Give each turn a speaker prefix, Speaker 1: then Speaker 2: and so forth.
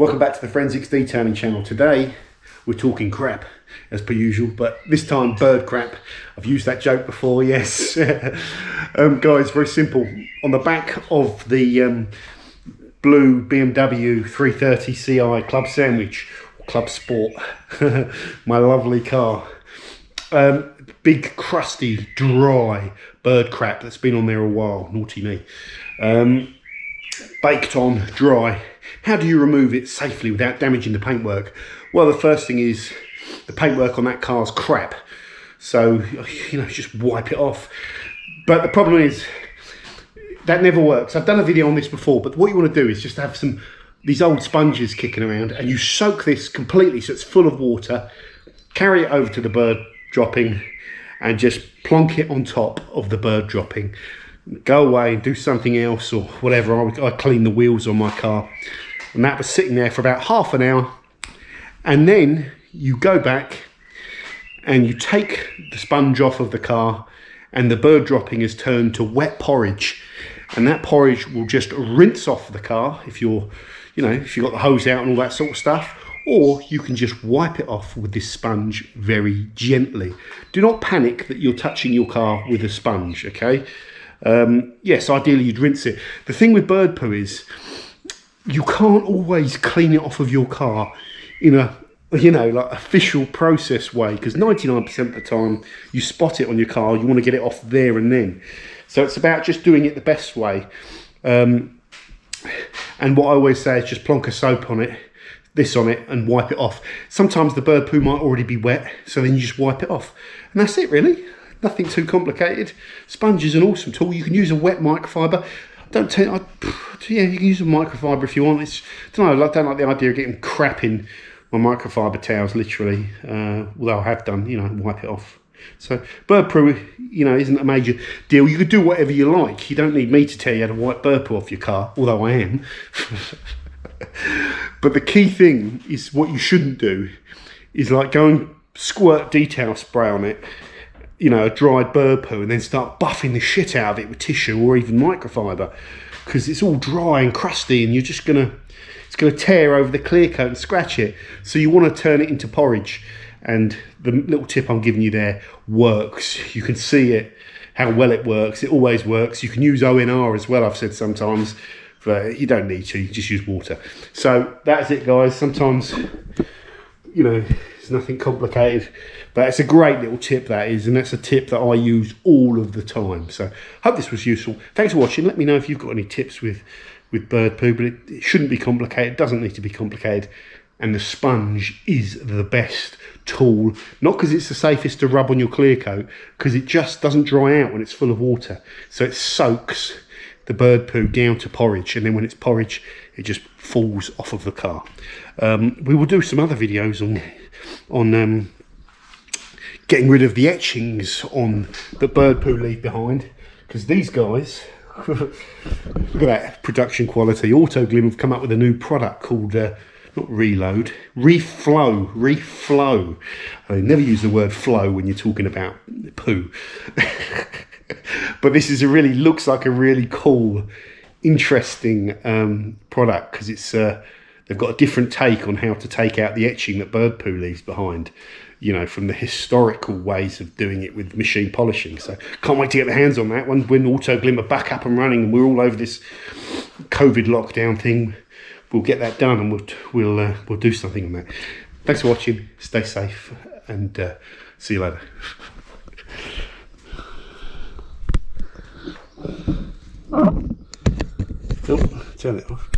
Speaker 1: Welcome back to the Forensics Detailing channel. Today we're talking crap as per usual, but this time bird crap. I've used that joke before, yes. Guys, very simple. On the back of the blue BMW 330 Ci Club Sandwich, or Club Sport, my lovely car, big crusty dry bird crap that's been on there a while, naughty me, baked on dry. How do you remove it safely without damaging the paintwork? Well, the first thing is the paintwork on that car's crap, so just wipe it off. But the problem is that never works. I've done a video on this before, but what you want to do is just have these old sponges kicking around, and you soak this completely so it's full of water, carry it over to the bird dropping and just plonk it on top of the bird dropping. Go away and do something else or whatever. I clean the wheels on my car, and that was sitting there for about half an hour. And then you go back and you take the sponge off of the car, and the bird dropping is turned to wet porridge, and that porridge will just rinse off the car if you've got the hose out and all that sort of stuff. Or you can just wipe it off with this sponge very gently. Do not panic that you're touching your car with a sponge, okay? Yes, ideally you'd rinse it. The thing with bird poo is you can't always clean it off of your car in a like official process way, because 99% of the time you spot it on your car, you want to get it off there and then. So it's about just doing it the best way. And what I always say is just plonk a soap on it, and wipe it off. Sometimes the bird poo might already be wet, so then you just wipe it off, and that's it really. Nothing too complicated. Sponge is an awesome tool. You can use a wet microfiber. You can use a microfiber if you want. I don't like the idea of getting crap in my microfiber towels, literally. Although I have done, wipe it off. So bird poo, isn't a major deal. You could do whatever you like. You don't need me to tell you how to wipe bird poo off your car, although I am. But the key thing is, what you shouldn't do is like go and squirt detail spray on it, a dried bird poo, and then start buffing the shit out of it with tissue or even microfiber, because it's all dry and crusty, and it's gonna tear over the clear coat and scratch it. So you want to turn it into porridge, and the little tip I'm giving you there works. You can see it, how well it works. It always works. You can use ONR as well, I've said sometimes, but you don't need to. You just use water. So that's it, guys. Sometimes it's nothing complicated, but it's a great little tip, that is, and that's a tip that I use all of the time. So hope this was useful. Thanks for watching. Let me know if you've got any tips with bird poo, but it shouldn't be complicated. It doesn't need to be complicated, and the sponge is the best tool, not because it's the safest to rub on your clear coat, because it just doesn't dry out when it's full of water, so it soaks the bird poo down to porridge, and then when it's porridge it just falls off of the car. We will do some other videos on getting rid of the etchings on the bird poo leave behind, because these guys, look at that production quality. Autoglim have come up with a new product called not reload, reflow. I never use the word flow when you're talking about poo. But this is looks like a really cool, interesting product, because it's they've got a different take on how to take out the etching that bird poo leaves behind, from the historical ways of doing it with machine polishing. So can't wait to get the hands on that one when Autoglim are back up and running and we're all over this COVID lockdown thing. We'll get that done, and we'll do something on that. Thanks for watching. Stay safe, and see you later. Oh, turn it off.